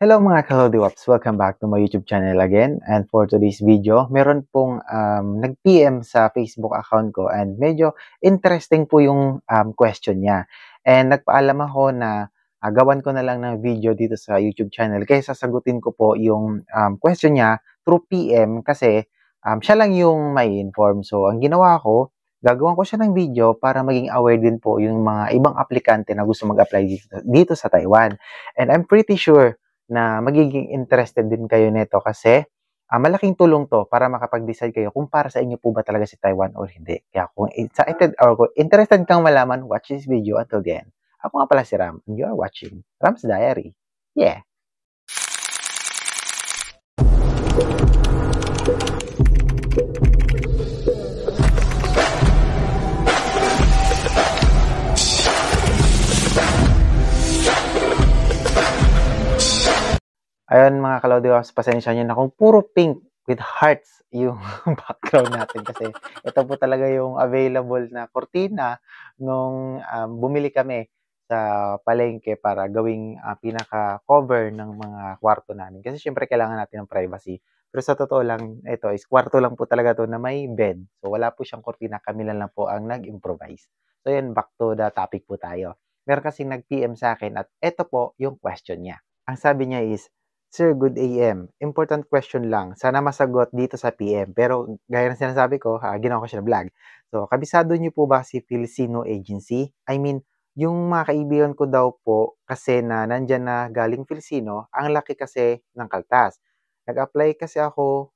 Hello mga ka-Lodiwaps! Welcome back to my YouTube channel again. And for today's video, meron pong nag-PM sa Facebook account ko and medyo interesting po yung question niya. And nagpaalam ako na gawan ko na lang ng video dito sa YouTube channel kaya sasagutin ko po yung question niya through PM kasi siya lang yung may inform. So ang ginawa ko, gagawan ko siya ng video para maging aware din po yung mga ibang aplikante na gusto mag-apply dito sa Taiwan. And I'm pretty sure na magiging interested din kayo nito kasi malaking tulong to para makapag-decide kayo kung para sa inyo po ba talaga si Taiwan or hindi. Kaya kung excited or kung interested kang malaman, watch this video until the end. Ako nga pala si Ram and you are watching Ram's Diary. Yeah! Ayun mga ka-Lodiwaps, pasensya nyo na kung puro pink with hearts yung background natin kasi ito po talaga yung available na kortina nung bumili kami sa palengke para gawing pinaka-cover ng mga kwarto namin. Kasi syempre kailangan natin ng privacy. Pero sa totoo lang, ito is kwarto lang po talaga to na may bed. So wala po siyang kortina, kami lang po ang nag-improvise. So yun, back to the topic po tayo. Meron kasing nag-PM sa akin at ito po yung question niya. Ang sabi niya is, Sir, good AM. Important question lang. Sana masagot dito sa PM. Pero gaya ng sinasabi ko, ginawa ko siya na vlog. So, kabisado niyo po ba si Filipino Agency? I mean, yung mga kaibigan ko daw po kasi na nandyan na galing Filipino, ang laki kasi ng kaltas. Nag-apply kasi ako,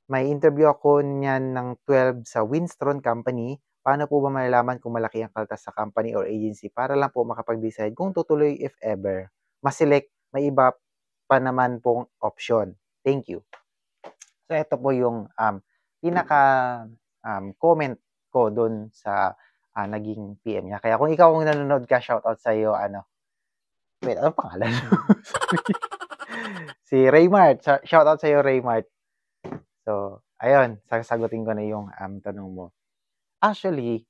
may interview ako niyan ng 12 sa Winstron Company. Paano po ba malalaman kung malaki ang kaltas sa company or agency para lang po makapag-decide kung tutuloy if ever? Maselect, may iba pa naman pong option. Thank you. So, ito po yung pinaka-comment ko dun sa naging PM niya. Kaya kung ikaw ang nanonood ka, shoutout sa iyo, wait, ano pangalan? Si Raymart. Shoutout sa iyo, Raymart. So, ayun, sasagutin ko na yung tanong mo. Actually,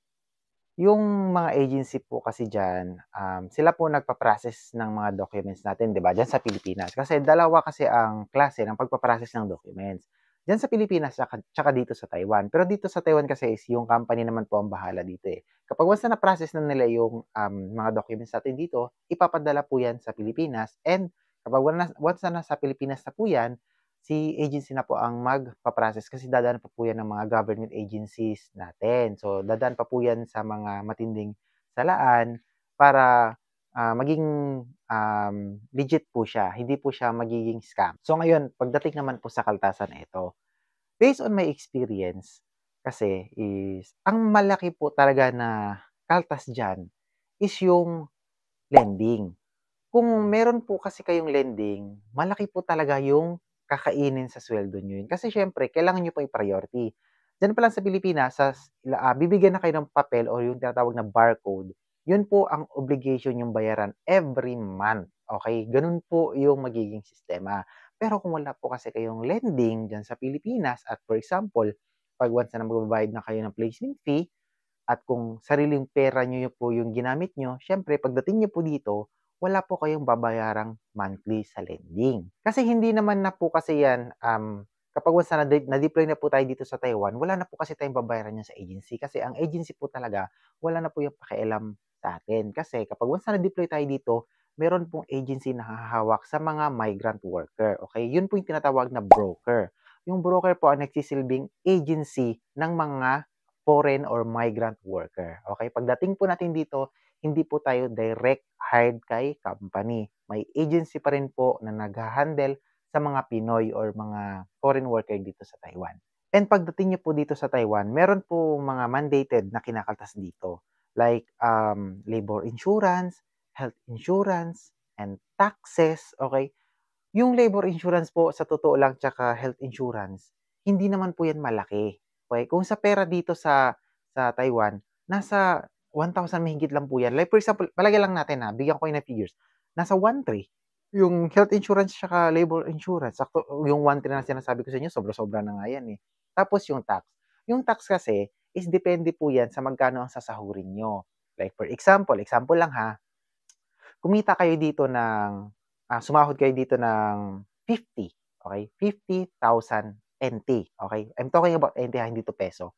yung mga agency po kasi dyan, sila po nagpa-process ng mga documents natin, di ba? Dyan sa Pilipinas. Kasi dalawa kasi ang klase ng pagpa-process ng documents. Dyan sa Pilipinas, tsaka dito sa Taiwan. Pero dito sa Taiwan kasi is yung company naman po ang bahala dito eh. Kapag once na na-process na nila yung mga documents natin dito, ipapadala po yan sa Pilipinas. And kapag once na nasa Pilipinas na po yan, si agency na po ang magpa-process kasi dadaan pa po yan ng mga government agencies natin. So, dadaan pa po yan sa mga matinding salaan para maging legit po siya. Hindi po siya magiging scam. So, ngayon, pagdating naman po sa kaltasan ito, based on my experience, kasi is, ang malaki po talaga na kaltas dyan is yung lending. Kung meron po kasi kayong lending, malaki po talaga yung kakainin sa sweldo nyo yun. Kasi syempre, kailangan nyo po yung priority. Diyan pa lang sa Pilipinas, bibigyan na kayo ng papel o yung tinatawag na barcode. Yun po ang obligation yung bayaran every month. Okay? Ganun po yung magiging sistema. Pero kung wala po kasi kayong lending dyan sa Pilipinas, at for example, pag once na magbabayad na kayo ng placement fee, at kung sariling pera nyo po yung ginamit nyo, syempre, pagdating nyo po dito, wala po kayong babayarang monthly sa lending. Kasi hindi naman na po kasi yan, kapag once na-deploy na po tayo dito sa Taiwan, wala na po kasi tayong babayaran yan sa agency. Kasi ang agency po talaga, wala na po yung pakialam sa atin. Kasi kapag once na-deploy tayo dito, meron pong agency na hahawak sa mga migrant worker. Okay? Yun po yung tinatawag na broker. Yung broker po ang nagsisilbing agency ng mga foreign or migrant worker. Okay? Pagdating po natin dito, hindi po tayo direct hired kay company. May agency pa rin po na nag-handle sa mga Pinoy or mga foreign worker dito sa Taiwan. And pagdating niyo po dito sa Taiwan, meron po mga mandated na kinakaltas dito. Like labor insurance, health insurance, and taxes. Okay? Yung labor insurance po, sa totoo lang, tsaka health insurance, hindi naman po yan malaki. Okay? Kung sa pera dito sa Taiwan, nasa 1,000 mahigit lang po yan. Like for example, palagay lang natin bigyan ko kayo ng figures. Nasa 1,300. Yung health insurance tsaka labor insurance. Sakto, yung 1,300 na sinasabi ko sa inyo, sobra-sobra na nga yan eh. Tapos yung tax. Yung tax kasi is depende po yan sa magkano ang sasahurin nyo. Like for example lang kumita kayo dito ng sumahod kayo dito ng 50, okay? 50,000 NT, okay? I'm talking about NT hindi to peso.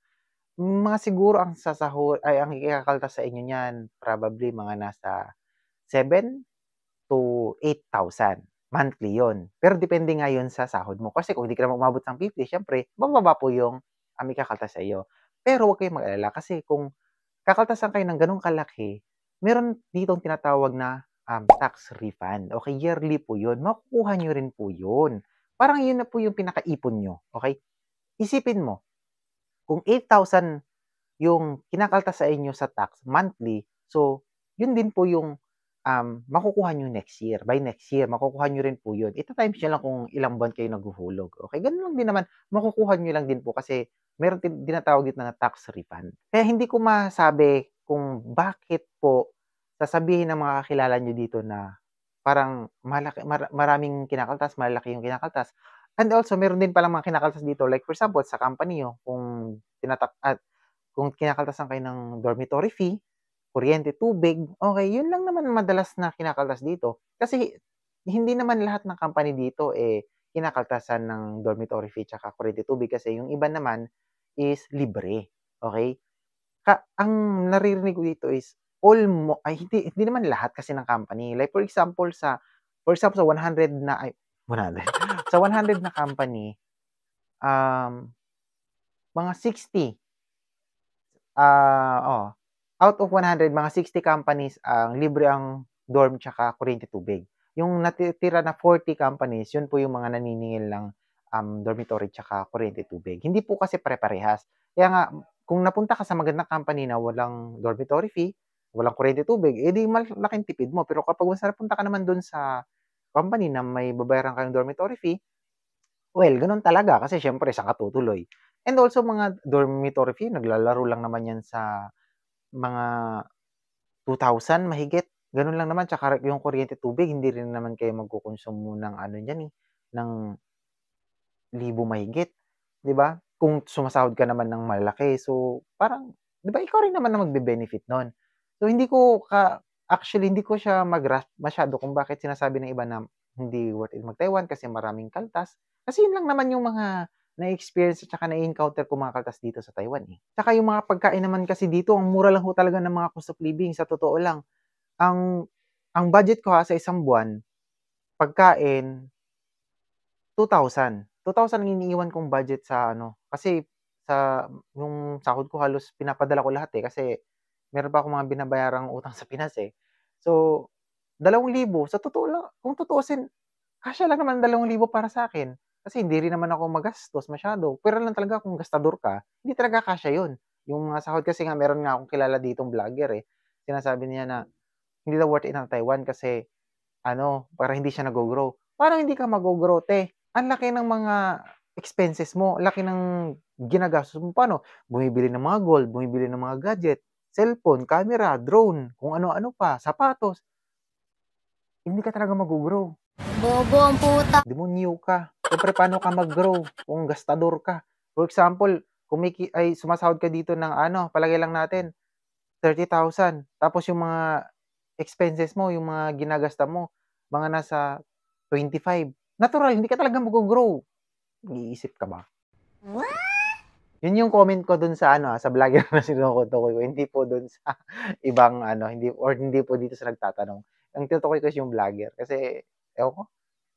Mga siguro ang ang ikakaltas sa inyo niyan, probably mga nasa 7 to 8,000 monthly 'yon. Pero depende nga 'yon sa sahod mo. Kasi kung hindi ka naman umabot ng 50, siyempre bababa po yung, ikakaltas sa iyo. Pero huwag kayong mag-alala kasi kung kakaltasan kayo ng gano'ng kalaki, meron ditong tinatawag na, tax refund. Okay, yearly po 'yun. Makukuha niyo rin po 'yun. Parang 'yun na po yung pinakaipon niyo, okay? Isipin mo, kung 8,000 yung kinakaltas sa inyo sa tax monthly, so yun din po yung, makukuha niyo next year. By next year makukuha niyo rin po yun. Ita-times niyo lang kung ilang buwan kayo naghuhulog, okey? Gano'n lang din naman, makukuha niyo lang din po kasi meron tinatawag dito na tax refund. Kaya hindi ko masabi kung bakit po sasabihin ng mga kakilala niyo dito na parang maraming kinakaltas, malalaki yung kinakaltas. And also meron din palang mga kinakaltas dito like for example sa company niyo kung kung kinakaltasan kayo ng dormitory fee, kuryente, tubig, okay, yun lang naman madalas na kinakaltas dito. Kasi hindi naman lahat ng company dito, kinakaltasan ng dormitory fee tsaka kuryente, tubig kasi yung iba naman is libre, okay? Ang naririnig ko dito is hindi naman lahat kasi ng company. Like for example sa 100 na 100 sa 100 na company, um, mga 60 out of 100 mga 60 companies ang libre ang dorm tsaka kuryente, tubig. Yung natitira na 40 companies, yun po yung mga naniningil ng, dormitory tsaka kuryente, tubig. Hindi po kasi pare-parehas. Kaya nga kung napunta ka sa magandang company na walang dormitory fee, walang kuryente, tubig, di malaking tipid mo. Pero kapag once napunta ka naman dun sa company na may babayaran kayong dormitory fee, well, gano'n talaga kasi siyempre saan ka tutuloy. And also mga dormitory fee naglalaro lang naman 'yan sa mga 2,000 mahigit, gano'n lang naman. Tsaka yung kuryente, tubig hindi rin naman kayo magkokonsumo ng ano niyan, ng libo mahigit, 'di ba? Kung sumasahod ka naman ng malaki. So, parang 'di ba ikaw rin naman ang magbe-benefit nun. So, actually hindi ko siya mag-grasp masyado kung bakit sinasabi ng iba na hindi worth it mag-Taiwan kasi maraming kaltas. Kasi yun lang naman yung mga na-experience at saka na-encounter ko mga kaltas dito sa Taiwan, eh. Tsaka yung mga pagkain naman kasi dito ang mura lang ho talaga ng mga cost of living sa totoo lang. Ang ang budget ko, sa isang buwan, pagkain 2,000 ang iniiwan kong budget sa ano, kasi yung sahod ko halos pinapadala ko lahat, kasi meron pa akong mga binabayarang utang sa Pinas, eh. So, 2,000 sa totoo lang kung tutuusin, kasya lang naman 2,000 para sa'kin. Kasi hindi rin naman ako magastos masyado, pero lang talaga kung gastador ka, hindi talaga kasya yun. Yung mga sahod kasi nga meron nga akong kilala ditong vlogger, sinasabi niya na hindi daw worth it ang Taiwan kasi ano, parang hindi siya naggo-grow. Parang hindi ka maggo-grow, ang laki ng mga expenses mo, laki ng ginagastos mo. Paano? Bumibili ng mga gold, bumibili ng mga gadget, cellphone, camera, drone, kung ano-ano pa, sapatos. Hindi ka talaga maggo-grow. Bobo ang puta. Demonyo ka. Siyempre, paano ka mag-grow kung gastador ka? For example, kung sumasahod ka dito ng ano, palagay lang natin, 30,000. Tapos yung mga expenses mo, yung mga ginagasta mo, mga nasa 25. Natural, hindi ka talaga mag-grow. Iisip ka ba? What? Yun yung comment ko dun sa ano, sa vlogger na tinutukoy ko, hindi po dun sa ibang ano, hindi po dito sa nagtatanong. Ang tinutukoy ko is yung vlogger kasi ewan ko,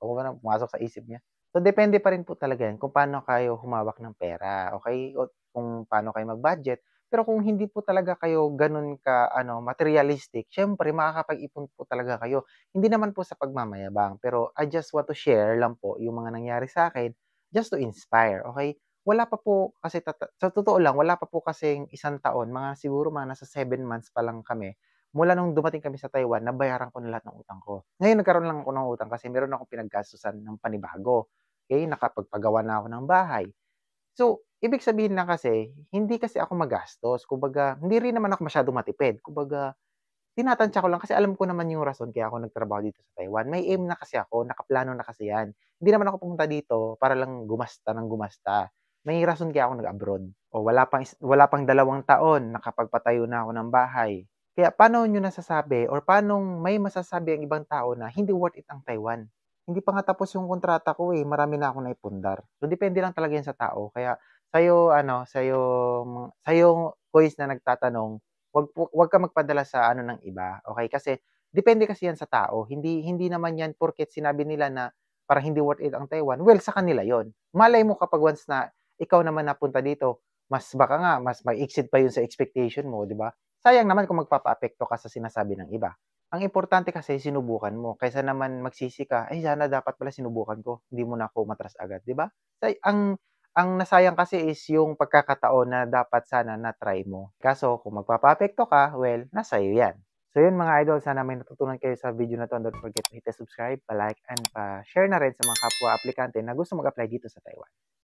ako ba na pumasok sa isip niya. So depende pa rin po talaga yan kung paano kayo humawak ng pera, okay? O kung paano kayo mag-budget. Pero kung hindi po talaga kayo ganun ka ano, materialistic, syempre makakapag-ipon po talaga kayo. Hindi naman po sa pagmamayabang, pero I just want to share lang po yung mga nangyari sa akin just to inspire, okay? Wala pa po kasi sa totoo lang, wala pa po kasing isang taon, siguro mga nasa 7 months pa lang kami, mula nung dumating kami sa Taiwan, nabayaran ko na lahat ng utang ko. Ngayon nagkaroon lang ako ng utang kasi meron akong pinaggastusan ng panibago. Okay, nakapagpagawa na ako ng bahay. So, ibig sabihin lang kasi, hindi kasi ako magastos. Kumbaga, hindi rin naman ako masyadong matipid. Kumbaga, tinatantya ko lang kasi alam ko naman yung rason kaya ako nagtrabaho dito sa Taiwan. May aim na kasi ako, nakaplano na kasi yan. Hindi naman ako pumunta dito para lang gumasta ng gumasta. May rason kaya ako nag-abroad. O wala pang 2 taon, nakapagpatayo na ako ng bahay. Kaya paano niyo nasasabi or paanong may masasabi ang ibang tao na hindi worth it ang Taiwan? Hindi pa nga tapos yung kontrata ko, eh, marami na akong naipundar. So, depende lang talaga yan sa tao. Kaya sa'yo ano, sa'yo boys na nagtatanong, wag ka magpadala sa ano ng iba, okey? Kasi depende kasi yan sa tao. Hindi hindi naman yan porket sinabi nila na parang hindi worth it ang Taiwan, well, sa kanila yon. Malay mo kapag once na ikaw naman napunta dito, baka nga mas mai-exceed pa yun sa expectation mo, 'di ba? Sayang naman kung magpapaapekto ka sa sinasabi ng iba. Ang importante kasi sinubukan mo kaysa naman magsisi ka, "Ay sana dapat pala sinubukan ko, hindi mo na ako umatras agad." 'Di ba? Ang nasayang kasi is yung pagkakataon na dapat sana na-try mo. Kaso kung magpapaapekto ka, well, nasa iyo 'yan. So yun mga idol, sana may natutunan kayo sa video na 'to. Don't forget to hit the subscribe, pa-like, and pa-share na rin sa mga kapwa aplikante na gusto mag-apply dito sa Taiwan.